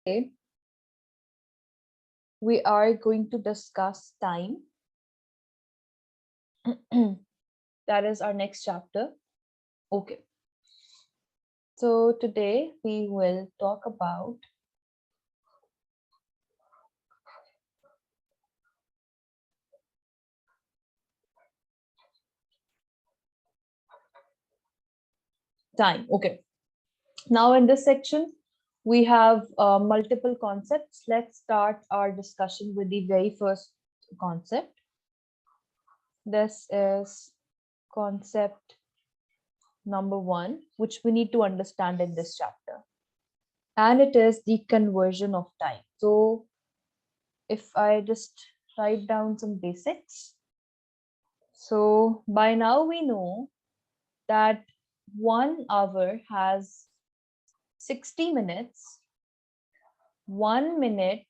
Today, we are going to discuss time. That is our next chapter. Okay. So today we will talk about time. Okay. Now in this section, we have multiple concepts. Let's start our discussion with the very first concept. This is concept number 1, which we need to understand in this chapter. And it is the conversion of time. So if I just write down some basics. So by now we know that 1 hour has 60 minutes, 1 minute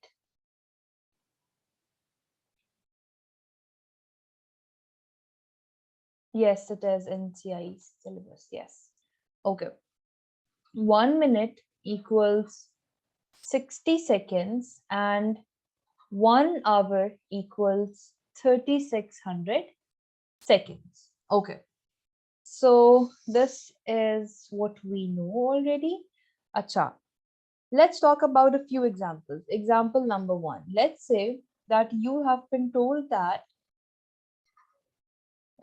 yes, it is in CIE syllabus. Yes. Okay. 1 minute equals 60 seconds and 1 hour equals 3600 seconds. Okay. So this is what we know already. Acha. Let's talk about a few examples. Example number 1. Let's say that you have been told that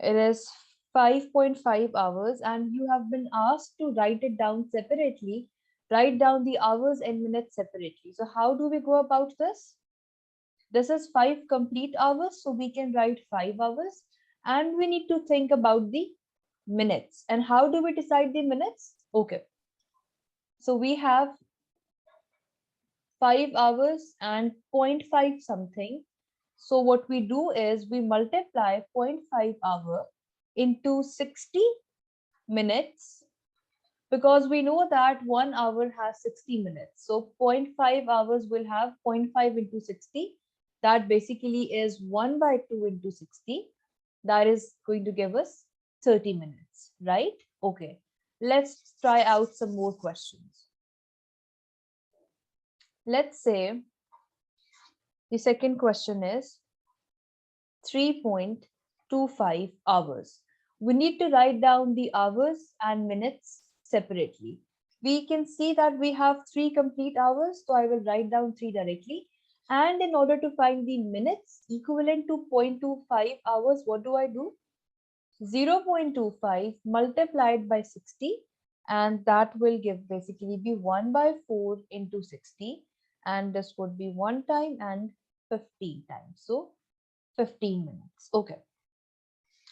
it is 5.5 hours and you have been asked to write it down separately, write down the hours and minutes separately. So how do we go about this? This is 5 complete hours, so we can write 5 hours and we need to think about the minutes. And how do we decide the minutes? Okay. So we have 5 hours and 0.5 something. So what we do is we multiply 0.5 hour into 60 minutes because we know that 1 hour has 60 minutes. So 0.5 hours will have 0.5 into 60. That basically is 1 by 2 into 60. That is going to give us 30 minutes, right? Okay. Let's try out some more questions. Let's say the second question is 3.25 hours. We need to write down the hours and minutes separately. We can see that we have 3 complete hours, so I will write down 3 directly. And in order to find the minutes equivalent to 0.25 hours, what do I do? 0.25 multiplied by 60, and that will give basically be 1 by 4 into 60, and this would be 1 time and 15 times. So 15 minutes. Okay.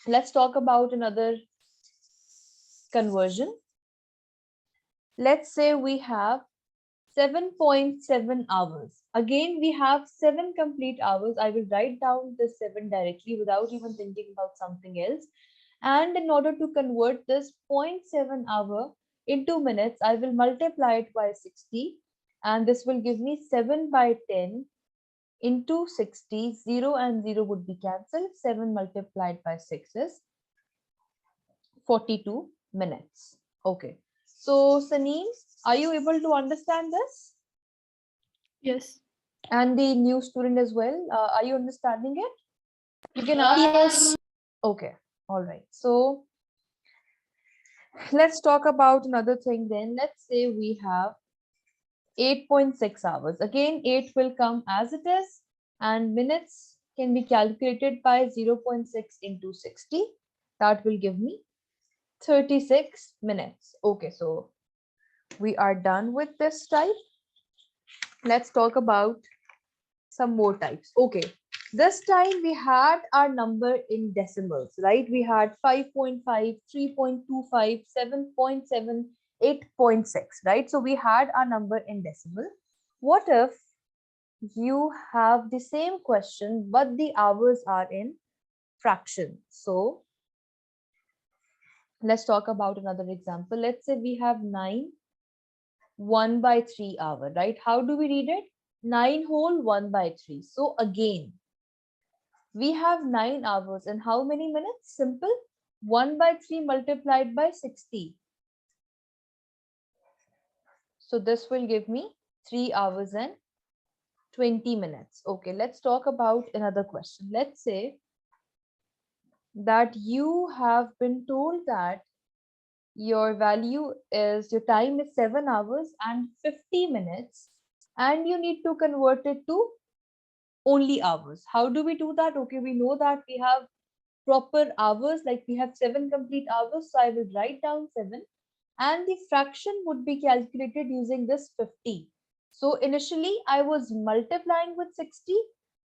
Let's talk about another conversion. Let's say we have 7.7 hours. Again, we have 7 complete hours. I will write down the 7 directly without even thinking about something else. And in order to convert this 0.7 hour into minutes, I will multiply it by 60. And this will give me 7 by 10 into 60. 0 and 0 would be cancelled. 7 multiplied by 6 is 42 minutes. Okay. So, Saneem, are you able to understand this? Yes. And the new student as well. Are you understanding it? You can ask. Yes. Okay. All right. So, let's talk about another thing then. Let's say we have 8.6 hours. Again, 8 will come as it is, and minutes can be calculated by 0.6 into 60. That will give me 36 minutes. Okay, so we are done with this type. Let's talk about some more types. Okay, this time we had our number in decimals, right? We had 5.5, 3.25, 7.7, 8.6, right? So we had our number in decimal. What if you have the same question, but the hours are in fraction? So let's talk about another example. Let's say we have 9, 1 by 3 hour, right? How do we read it? 9 whole 1 by 3. So again, we have 9 hours and how many minutes? Simple. 1 by 3 multiplied by 60. So this will give me 3 hours and 20 minutes. Okay, let's talk about another question. Let's say that you have been told that your time is 7 hours and 50 minutes, and you need to convert it to only hours. How do we do that? Okay, we know that we have proper hours, like we have 7 complete hours. So I will write down 7, and the fraction would be calculated using this 50. So initially I was multiplying with 60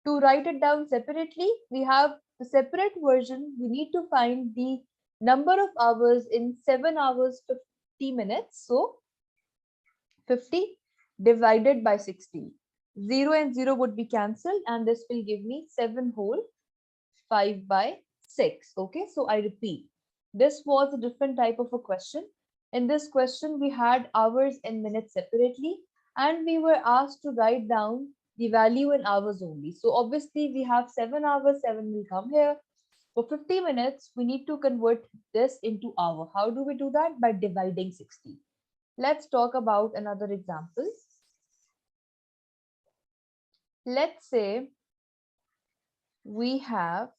to write it down separately. We have the separate version. We need to find the number of hours in 7 hours 50 minutes. So 50 divided by 60. 0 and 0 would be cancelled, and this will give me 7 whole 5 by 6. Okay, so I repeat. This was a different type of a question. In this question, we had hours and minutes separately, and we were asked to write down the value in hours only. So obviously, we have 7 hours, 7 will come here. For 50 minutes, we need to convert this into hour. How do we do that? By dividing 60. Let's talk about another example. Let's say we have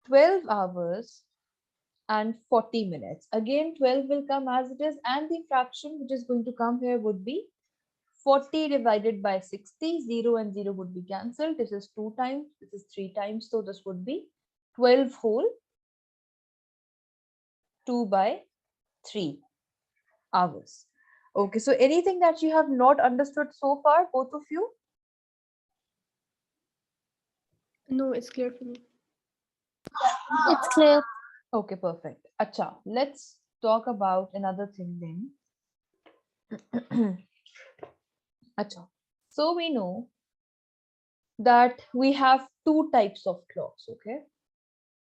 12 hours and 40 minutes. Again, 12 will come as it is, and the fraction which is going to come here would be 40 divided by 60. 0 and 0 would be cancelled. This is 2 times, this is 3 times, so this would be 12 whole 2 by 3 hours. Okay, so anything that you have not understood so far, both of you? No, it's clear for me. It's clear. Okay, perfect. Acha, let's talk about another thing then. Acha. So we know that we have two types of clocks, okay?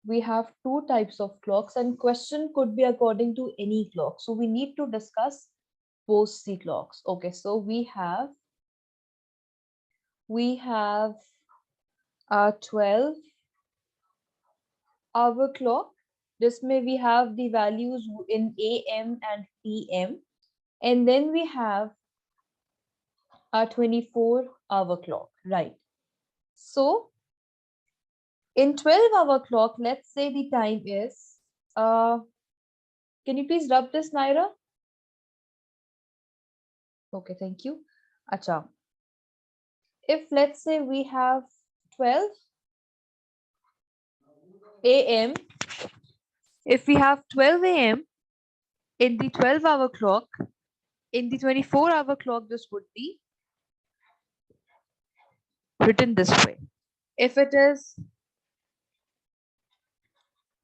We have two types of clocks, and question could be according to any clock. So we need to discuss both the clocks. Okay, so we have a 12-hour clock. This may we have the values in AM and PM, and then we have a 24-hour clock, right? So in 12-hour clock, let's say the time is, can you please rub this, Naira? Okay, thank you. Acha. If let's say we have 12 a.m., if we have 12 a.m. in the 12-hour clock, in the 24-hour clock, this would be written this way. If it is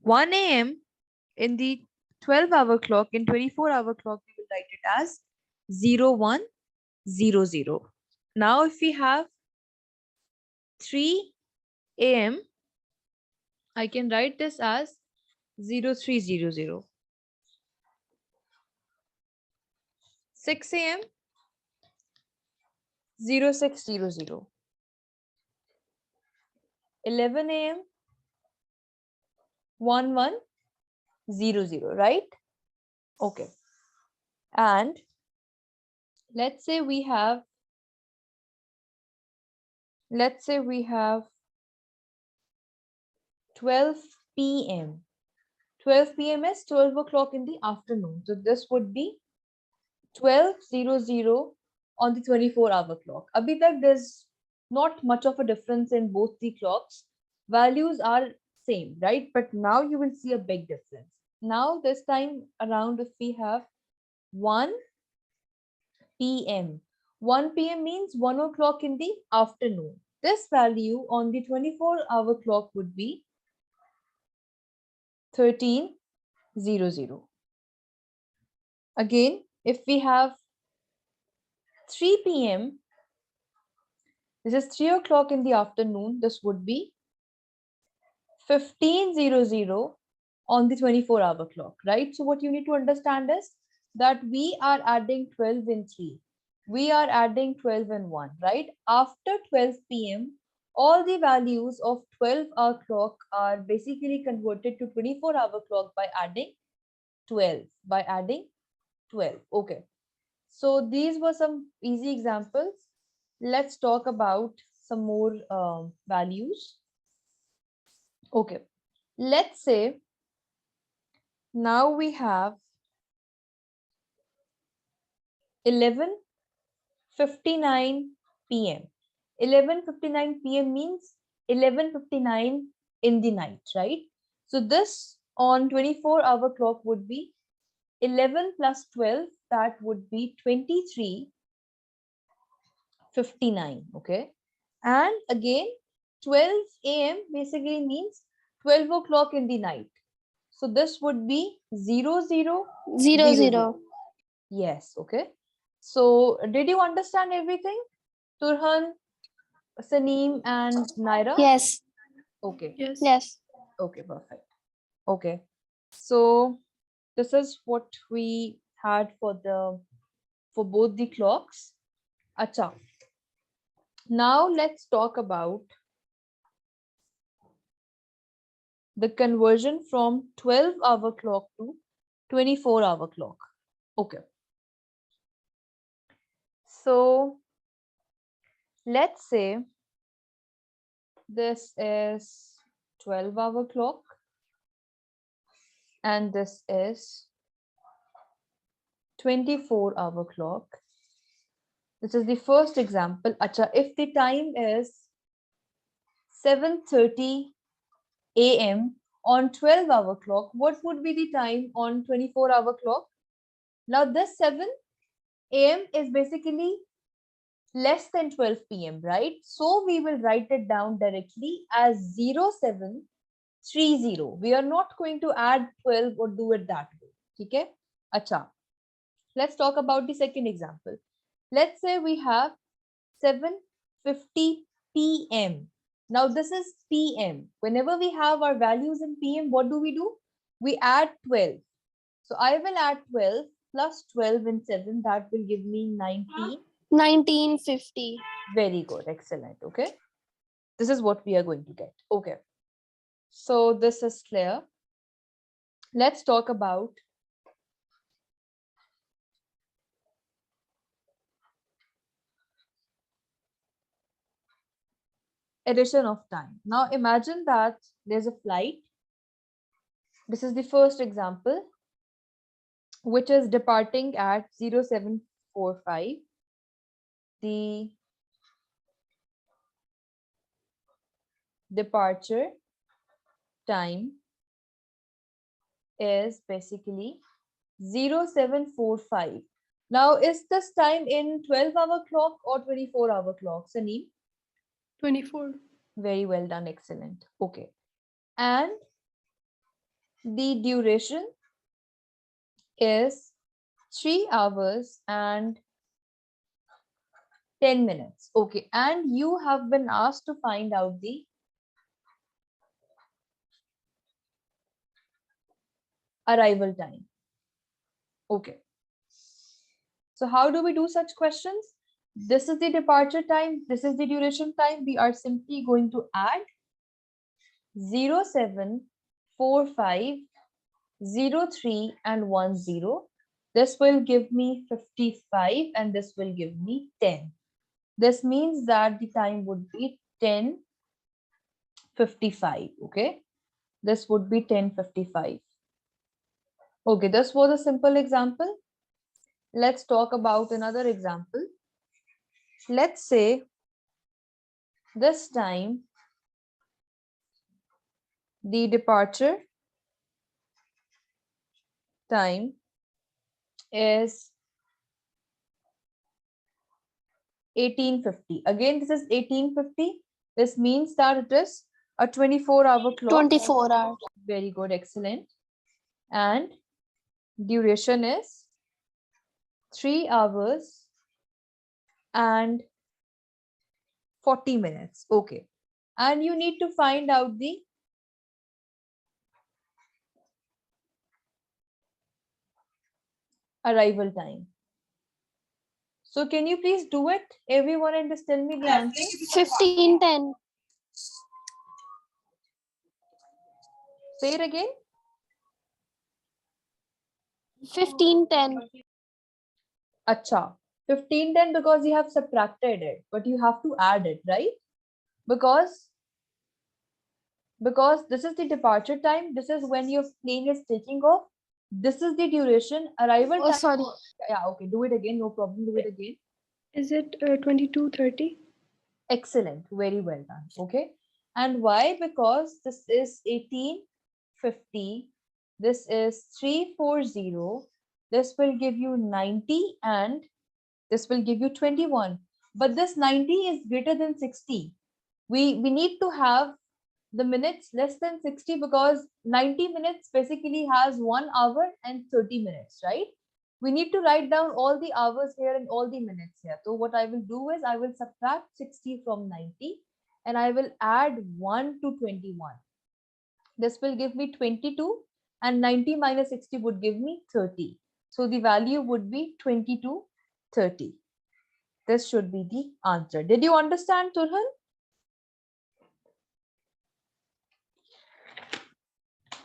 1 a.m. in the 12-hour clock, in 24-hour clock, we will write it as 0100. Now, if we have 3 a.m., I can write this as 0300. 6 a.m. 0600. 11 a.m. 1100, right? Okay. And let's say we have 12 p.m. 12 p.m. is 12 o'clock in the afternoon. So this would be 1200 on the 24-hour clock. Abhi tak there's not much of a difference in both the clocks. Values are same, right? But now you will see a big difference. Now this time around, if we have 1 p.m. 1 p.m. means 1 o'clock in the afternoon. This value on the 24-hour clock would be 1300. Again, if we have 3 p.m., this is 3 o'clock in the afternoon, this would be 1500 on the 24-hour clock, right? So what you need to understand is that we are adding 12 in 3. We are adding 12 in 1, right? After 12 p.m., all the values of 12-hour clock are basically converted to 24-hour clock by adding 12. Okay. So these were some easy examples. Let's talk about some more values. Okay, let's say now we have 11:59 p.m. 11:59 p.m. means 11:59 in the night, right? So this on 24-hour clock would be 11 plus 12, that would be 23:59. Okay, and again 12 a.m. basically means 12 o'clock in the night. So this would be 0000. 00. Yes, okay. So did you understand everything? Turhan, Saneem, and Naira? Yes. Okay, Yes. Yes. okay, perfect. Okay, so this is what we had for both the clocks. Acha. Now let's talk about the conversion from 12-hour clock to 24-hour clock. Okay. So let's say this is 12-hour clock and this is 24-hour clock. This is the first example. Acha, if the time is 7:30 a.m. on 12-hour clock, what would be the time on 24-hour clock? Now this 7 a.m. is basically less than 12 p.m., right? So we will write it down directly as 0730. We are not going to add 12 or do it that way. Okay? Acha. Let's talk about the second example. Let's say we have 7:50 p.m. Now this is p.m. Whenever we have our values in p.m., what do? We add 12. So I will add 12 plus 12 and 7. That will give me 19. 1950. Very good. Excellent. Okay. This is what we are going to get. Okay. So this is clear. Let's talk about addition of time. Now imagine that there's a flight. This is the first example, which is departing at 0745. The departure time is basically 0745. Now, is this time in 12-hour clock or 24-hour clock, Saneem? 24. Very well done. Excellent. Okay. And the duration is 3 hours and 10 minutes. Okay. And you have been asked to find out the arrival time. Okay. So how do we do such questions? This is the departure time. This is the duration time. We are simply going to add 0745, 03 and 10. This will give me 55 and this will give me 10. This means that the time would be 10:55. Okay, this would be 10:55. Okay, this was a simple example. Let's talk about another example. Let's say this time the departure time is 18:50. Again, this is 18:50. This means that it is a 24-hour clock. 24 hours. Very good, excellent. And duration is 3 hours and 40 minutes. Okay. And you need to find out the arrival time. So can you please do it, everyone, and just tell me the answer? 1510. Say it again. 1510. Acha, 15, 10 because you have subtracted it, but you have to add it, right? Because this is the departure time, this is when your plane is taking off, this is the duration, arrival Oh, time. sorry. Yeah, okay, do it again, no problem, do it again. Is it 22:30? Excellent, very well done. Okay, and why? Because this is 1850, this is 340, this will give you 90, and this will give you 21. But this 90 is greater than 60. We need to have the minutes less than 60 because 90 minutes basically has 1 hour and 30 minutes, right? We need to write down all the hours here and all the minutes here. So what I will do is I will subtract 60 from 90 and I will add 1 to 21. This will give me 22 and 90 minus 60 would give me 30. So the value would be 22:30. This should be the answer. Did you understand, Turhan?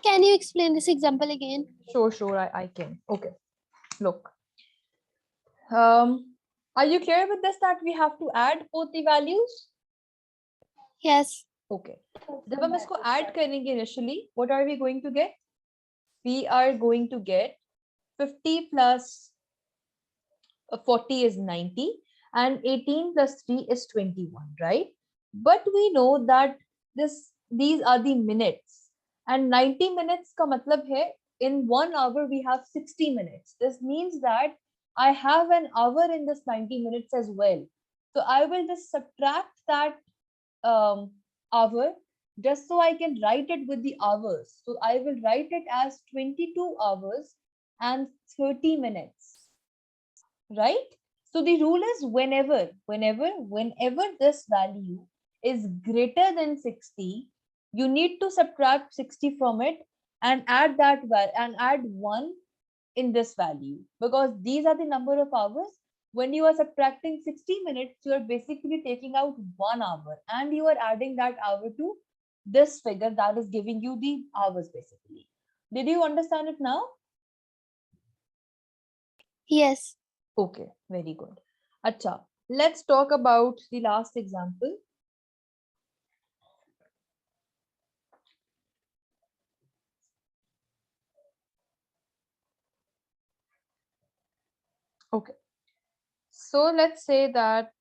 Can you explain this example again? Sure, I can. Okay, look. Are you clear with this that we have to add both the values? Yes. Okay. जब हम इसको add करेंगे initially, what are we going to get? We are going to get 50 plus 40 is 90 and 18 plus 3 is 21, right? But we know that these are the minutes and 90 minutes ka matlab hai in 1 hour we have 60 minutes. This means that I have an hour in this 90 minutes as well. So I will just subtract that hour just so I can write it with the hours. So I will write it as 22 hours and 30 minutes, right? So the rule is whenever this value is greater than 60, you need to subtract 60 from it and add that and add 1 in this value, because these are the number of hours. When you are subtracting 60 minutes, you are basically taking out 1 hour and you are adding that hour to this figure that is giving you the hours basically. Did you understand it now? Yes. Okay, very good. Acha, let's talk about the last example. Okay, so let's say that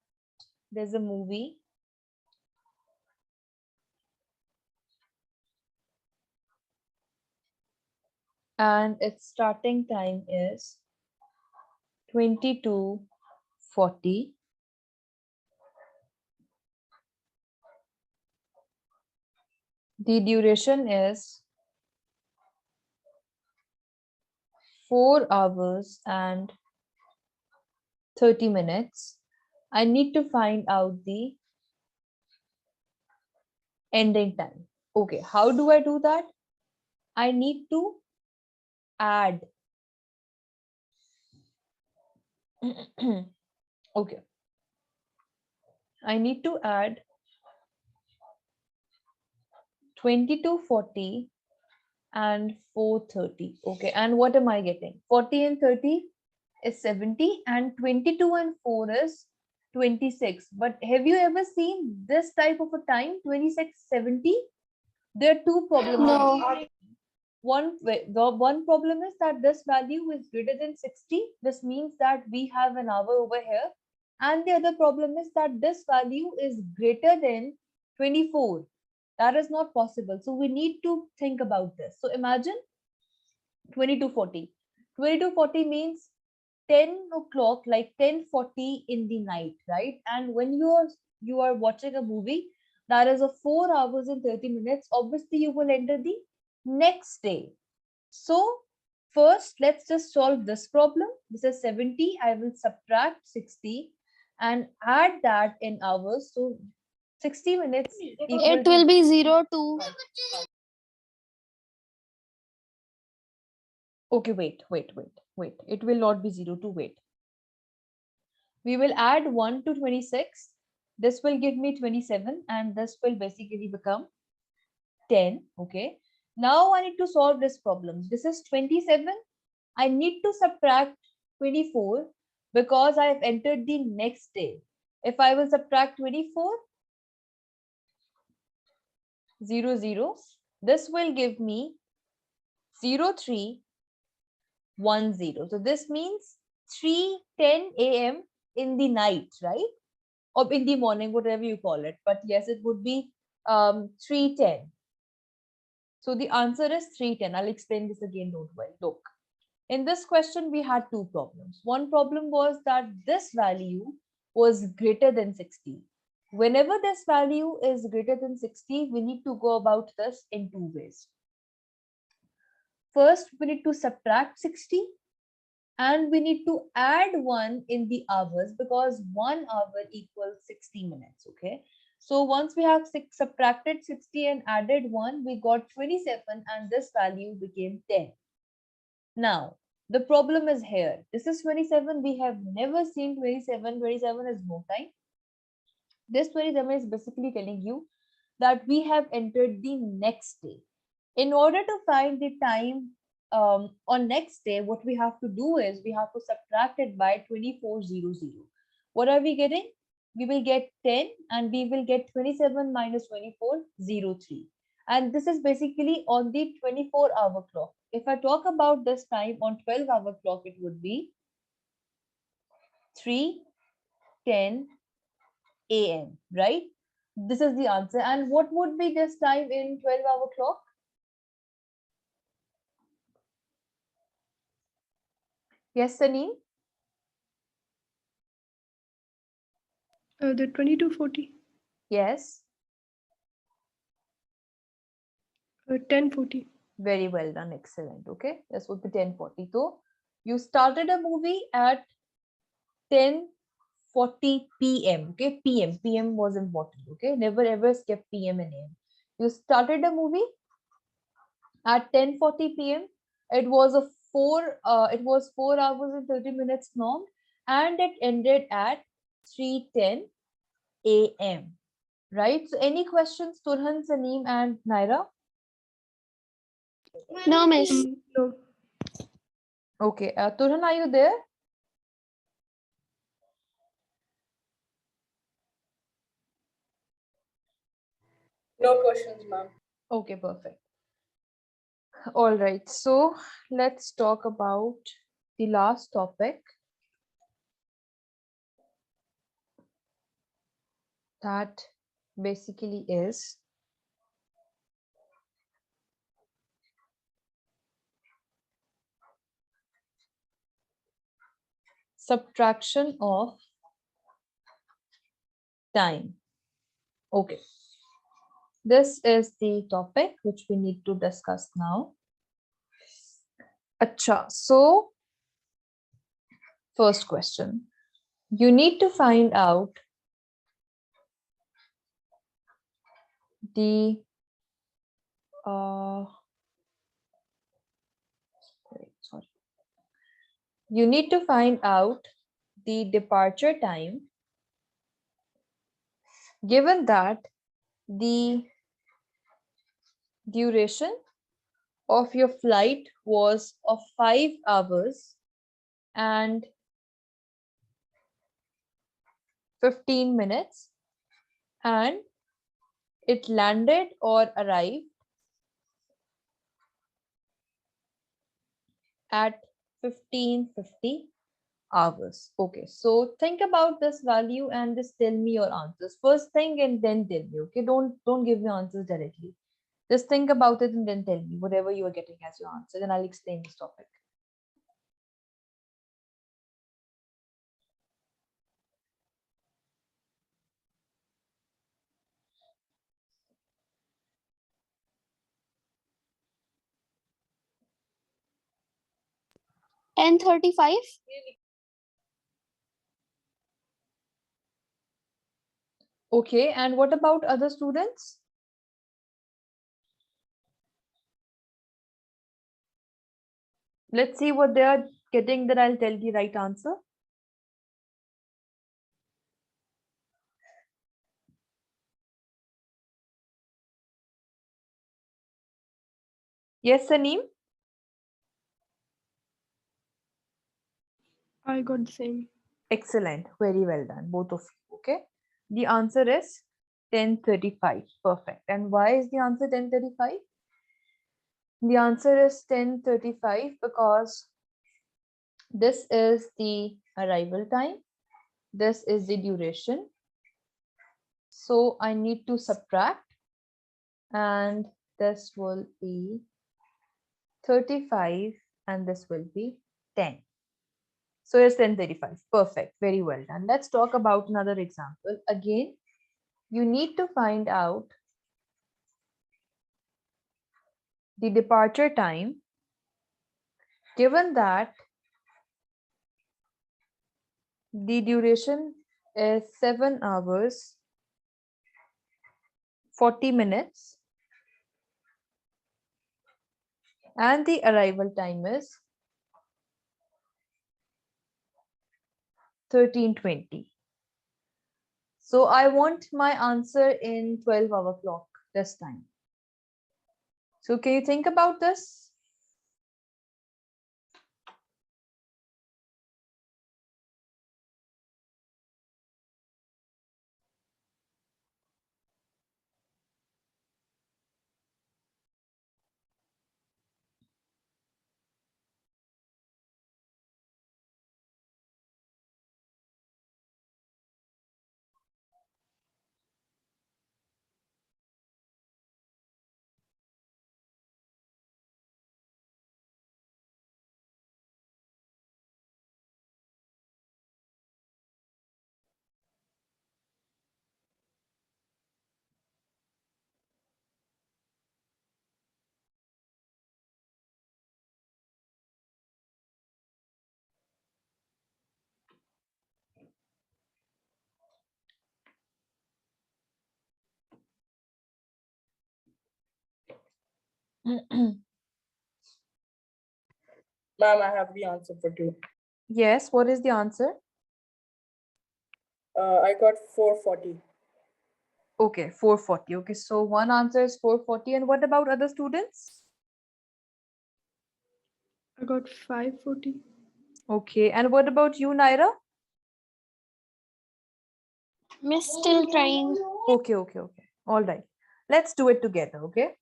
there's a movie and its starting time is 22:40. The duration is 4 hours and 30 minutes. I need to find out the ending time. Okay, how do I do that? I need to add. Okay, I need to add 22:40 and 4:30. Okay, and what am I getting? 40 and 30 is 70 and 22 and 4 is 26. But have you ever seen this type of a time, 26:70? There are two problems. No. The one problem is that this value is greater than 60. This means that we have an hour over here. And the other problem is that this value is greater than 24. That is not possible. So we need to think about this. So imagine 22:40. 22:40 means 10 o'clock, like 10:40 in the night, right? And when you are watching a movie that is of 4 hours and 30 minutes, obviously you will enter the next day. So first, let's just solve this problem. This is 70. I will subtract 60 and add that in hours. So 60 minutes equal It will to, be 02. okay, wait. It will not be 02, wait. We will add 1 to 26. This will give me 27 and this will basically become 10. Okay. Now I need to solve this problem. This is 27. I need to subtract 24. because I have entered the next day. If I will subtract 24, 0, 0, this will give me 0, 3, 1, 0. So this means 3:10 a.m. in the night, right? Or in the morning, whatever you call it. But yes, it would be 3:10. So the answer is 3:10. I'll explain this again, don't worry. Look, in this question, we had two problems. One problem was that this value was greater than 60. Whenever this value is greater than 60, we need to go about this in two ways. First, we need to subtract 60 and we need to add 1 in the hours because 1 hour equals 60 minutes. Okay. So once we have subtracted 60 and added 1, we got 27 and this value became 10. Now, the problem is here. This is 27. We have never seen 27. 27 is no time. This 27 is basically telling you that we have entered the next day. In order to find the time on next day, what we have to do is we have to subtract it by 2400. What are we getting? We will get 10 and we will get 27 minus 24, 03. And this is basically on the 24-hour clock. If I talk about this time on 12-hour clock, it would be 3:10 a.m. right? This is the answer. And what would be this time in 12-hour clock? Yes, Sunny? The 22:40. Yes. 10:40. Very well done. Excellent. Okay. This would be 10:40. So you started a movie at 10:40 p.m. Okay. PM was important. Okay. Never ever skip PM and AM. You started a movie at 10:40 p.m. It was it was 4 hours and 30 minutes long and it ended at 3:10 a.m. Right? So any questions, Turhan, Saneem and Naira? No, miss. No. Okay. Turhan, are you there? No questions, ma'am. Okay, perfect. All right. So let's talk about the last topic. That basically is subtraction of time. Okay. This is the topic which we need to discuss now. Acha. So first question. You need to find out the sorry. You need to find out the departure time given that the duration of your flight was of 5 hours and 15 minutes and it landed or arrived at 15:50 hours. Okay, so think about this value and just tell me your answers. First thing and then tell me. Okay, don't give me answers directly. Just think about it and then tell me whatever you are getting as your answer. Then I'll explain this topic. Ten 35. Okay, and what about other students? Let's see what they are getting, then I'll tell the right answer. Yes, Saneem? I got the same. Excellent. Very well done, both of you. Okay. The answer is 10:35. Perfect. And why is the answer 10:35? The answer is 10:35 because this is the arrival time. This is the duration. So I need to subtract, and this will be 35 and this will be 10. So it's 10:35. Perfect. Very well done. Let's talk about another example. Again, you need to find out the departure time given that the duration is 7 hours 40 minutes and the arrival time is 13:20. So I want my answer in 12-hour clock this time. So can you think about this? Ma'am, I have the answer for 2. Yes, what is the answer? I got 440. Okay, 440. Okay, so one answer is 440. And what about other students? I got 540. Okay, and what about you, Naira? Miss, still trying. Okay. All right. Let's do it together, okay?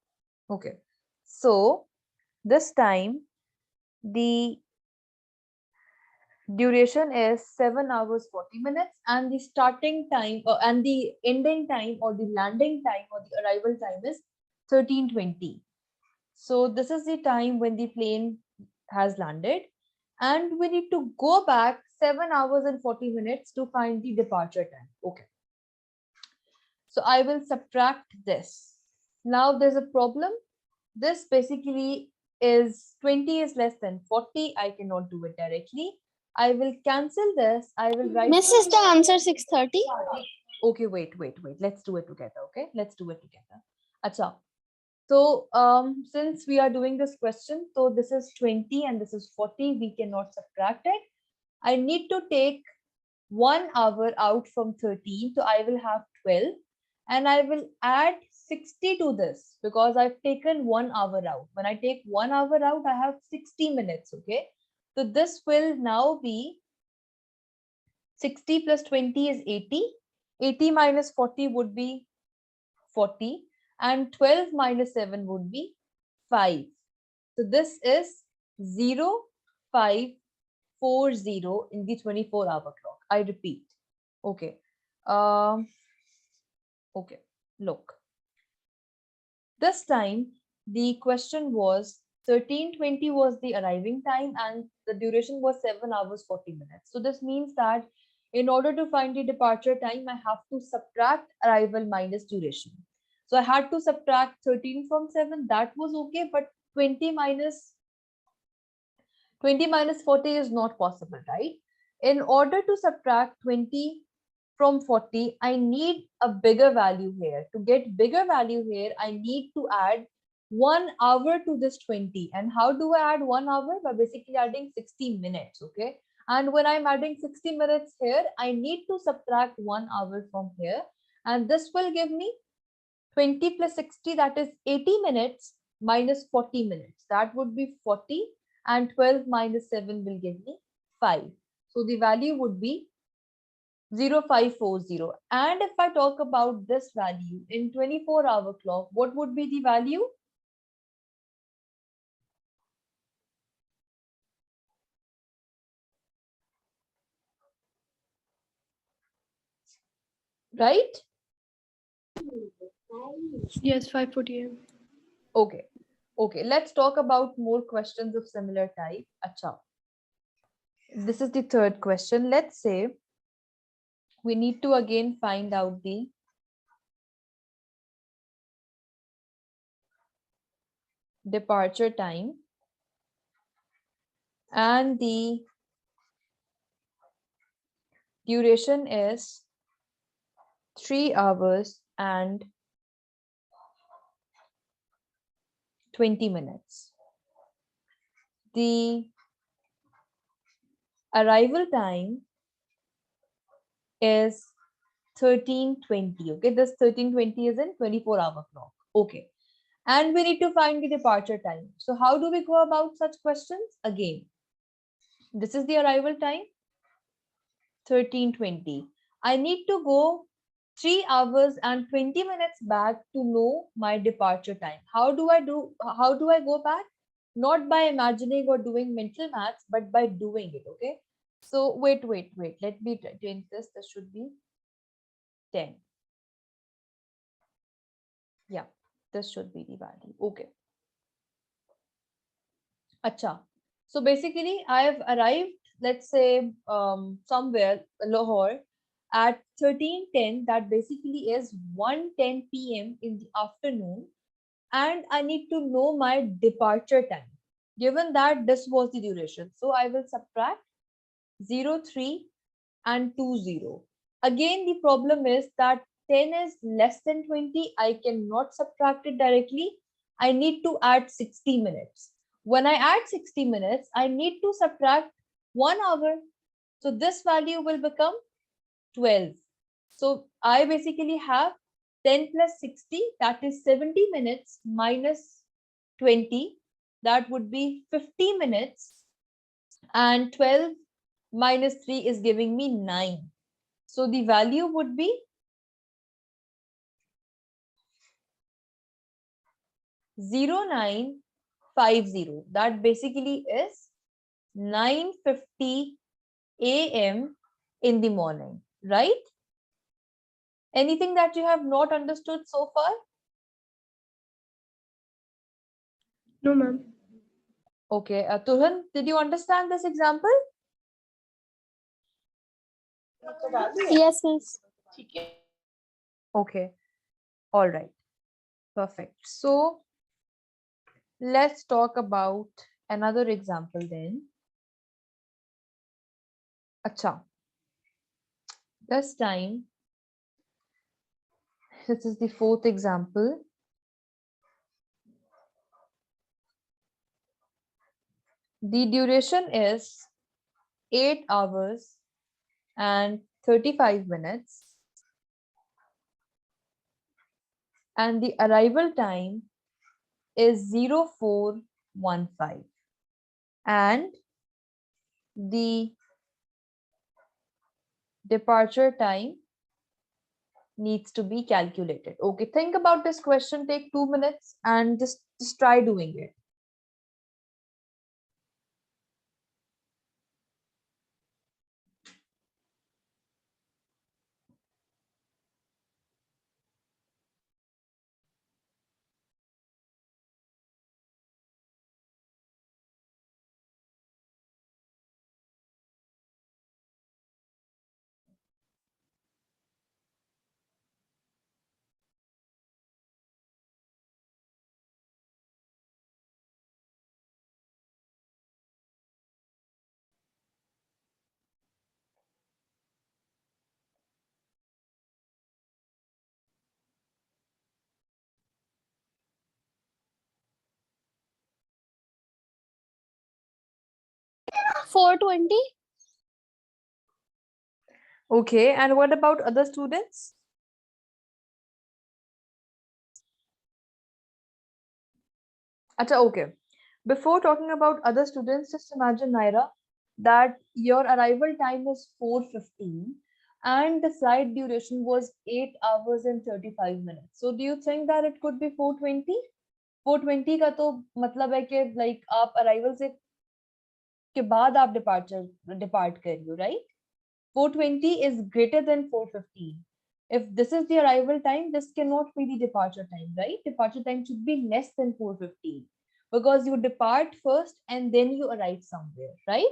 Okay. So this time the duration is 7 hours 40 minutes and the starting time and the ending time or the landing time or the arrival time is 13:20. So this is the time when the plane has landed and we need to go back 7 hours and 40 minutes to find the departure time. Okay. So I will subtract this. Now there's a problem. This basically is 20 is less than 40. I cannot do it directly. I will cancel this. I will write. Miss, is the answer 6:30? Okay, wait. Let's do it together. Okay, let's do it together. Acha. So since we are doing this question, so this is 20 and this is 40. We cannot subtract it. I need to take 1 hour out from 13. So I will have 12 and I will add 60 to this because I've taken 1 hour out. When I take 1 hour out, I have 60 minutes. Okay. So this will now be 60 plus 20 is 80. 80 minus 40 would be 40 and 12 minus 7 would be 5. So this is 0540 in the 24-hour clock. I repeat. Okay. Okay. Look. This time the question was 13:20 was the arriving time and the duration was 7 hours 40 minutes. So this means that in order to find the departure time, I have to subtract arrival minus duration. So I had to subtract 13 from 7. That was okay, but 20 minus 40 is not possible, right? In order to subtract 20 from 40, I need a bigger value here. To get bigger value here, I need to add 1 hour to this 20. And how do I add 1 hour? By basically adding 60 minutes, okay? And when I'm adding 60 minutes here, I need to subtract 1 hour from here. And this will give me 20 plus 60, that is 80 minutes minus 40 minutes. That would be 40 and 12 minus 7 will give me 5. So the value would be 0540. And if I talk about this value in 24-hour clock, what would be the value? Right? Yes, 5:40 a.m. Okay. Okay, let's talk about more questions of similar type. Acha. This is the third question. Let's say we need to again find out the departure time and the duration is 3 hours and 20 minutes. The arrival time is 13:20. Okay, this 13:20 is in 24-hour clock. Okay, and we need to find the departure time. So how do we go about such questions? Again, this is the arrival time, 13:20. I need to go 3 hours and 20 minutes back to know my departure time. How do I go back? Not by imagining or doing mental maths, but by doing it. Okay, so wait. Let me change this. This should be 10. Yeah, this should be the value. Okay. Acha. So basically, I have arrived, let's say, somewhere, Lahore, at 13:10. That basically is 1:10 p.m. in the afternoon. And I need to know my departure time. Given that this was the duration. So I will subtract 03 and 20. Again, the problem is that 10 is less than 20. I cannot subtract it directly. I need to add 60 minutes. When I add 60 minutes, I need to subtract 1 hour. So this value will become 12. So I basically have 10 plus 60, that is 70 minutes minus 20. That would be 50 minutes. And 12 minus 3 is giving me 9. So the value would be 0950. That basically is 9:50 a.m. in the morning, right? Anything that you have not understood so far? No, ma'am. Okay, Turhan, did you understand this example? Yes, miss. Okay, all right, perfect. So let's talk about another example then. Acha, this time, this is the fourth example. The duration is 8 hours and 35 minutes. And the arrival time is 0415. And the departure time needs to be calculated. Okay, think about this question, take 2 minutes and just try doing it. Four 20. Okay, and what about other students? Acha, okay. Before talking about other students, just imagine, Naira, that your arrival time is 4:15 and the flight duration was 8 hours and 35 minutes. So do you think that it could be 420? 420 का तो मतलब है कि like आप arrival से के बाद आप depart कर रही हो, right? 420 is greater than 415. If this is the arrival time, this cannot be the departure time, right? Departure time should be less than 415 because you depart first and then you arrive somewhere, right?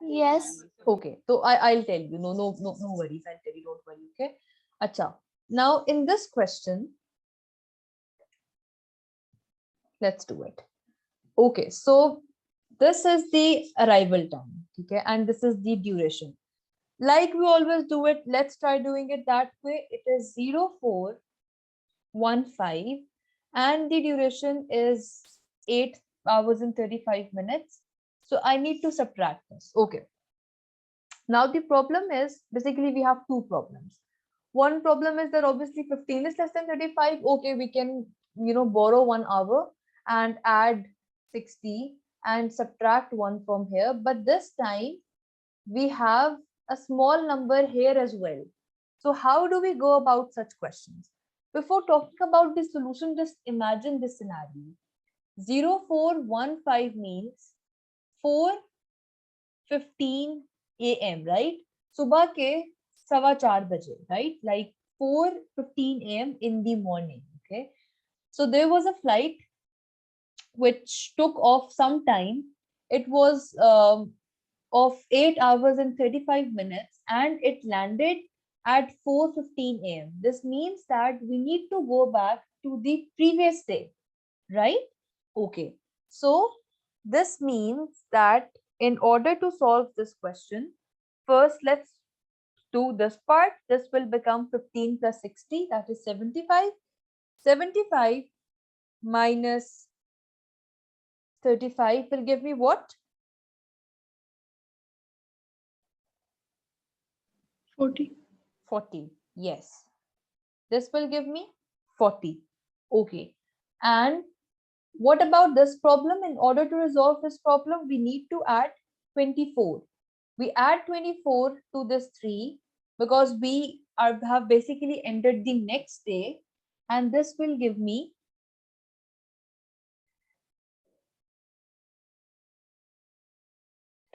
Yes. Okay, so I'll tell you. No worries. I'll tell you. Don't worry. Okay. Acha. Now in this question, let's do it. Okay, so this is the arrival time. Okay, and this is the duration. Like we always do it, let's try doing it that way. It is 0415 and the duration is 8 hours and 35 minutes. So I need to subtract this. Okay. Now the problem is, basically we have two problems. One problem is that obviously 15 is less than 35. Okay, we can, borrow 1 hour and add 60 and subtract 1 from here. But this time we have a small number here as well. So how do we go about such questions? Before talking about the solution, just imagine this scenario. 0415 means 4:15 a.m., right? Subah ke 4:15 baje, right? Like 4:15 a.m. in the morning, okay? So there was a flight which took off some time. It was of 8 hours and 35 minutes and it landed at 4:15 a.m. This means that we need to go back to the previous day, right? Okay, so this means that in order to solve this question, first let's do this part. This will become 15 plus 60, that is 75. 75 minus 35 will give me what? 40. 40. Yes. This will give me 40. Okay. And what about this problem? In order to resolve this problem, we need to add 24. We add 24 to this 3 because we have basically entered the next day, and this will give me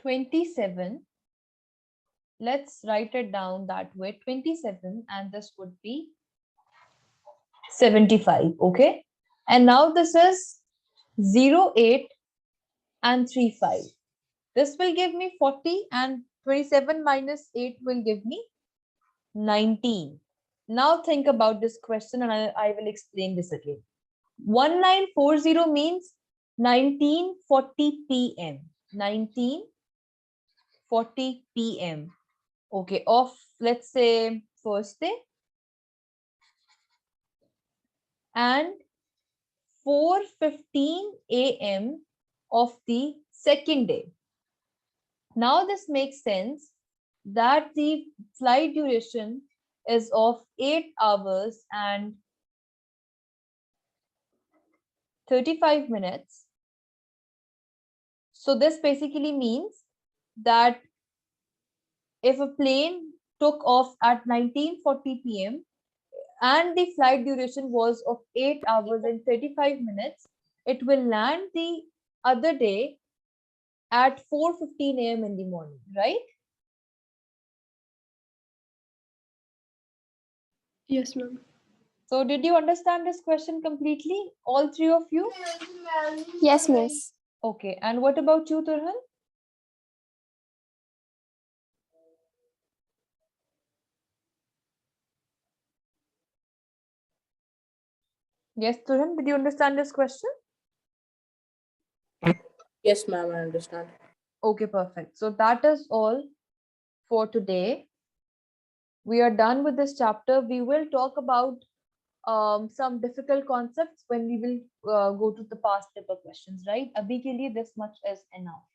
27. Let's write it down that way, 27, and this would be 75. Okay. And now this is 08 and 35. This will give me 40 and 27 minus 8 will give me 19. Now think about this question and I will explain this again. 1940 means 19:40 p.m. 19:40 p.m. Okay, of let's say first day, and 4:15 a.m. of the second day. Now this makes sense that the flight duration is of 8 hours and 35 minutes. So this basically means that if a plane took off at 19:40 p.m. and the flight duration was of 8 hours and 35 minutes, it will land the other day at 4:15 a.m. in the morning, right? Yes, ma'am. So did you understand this question completely? All three of you? Yes, miss. Okay. And what about you, Turhan? Yes, Turhan, did you understand this question? Yes, ma'am, I understand. Okay, perfect. So that is all for today. We are done with this chapter. We will talk about some difficult concepts when we will go to the past paper questions, right? Abhi ke liye this much is enough.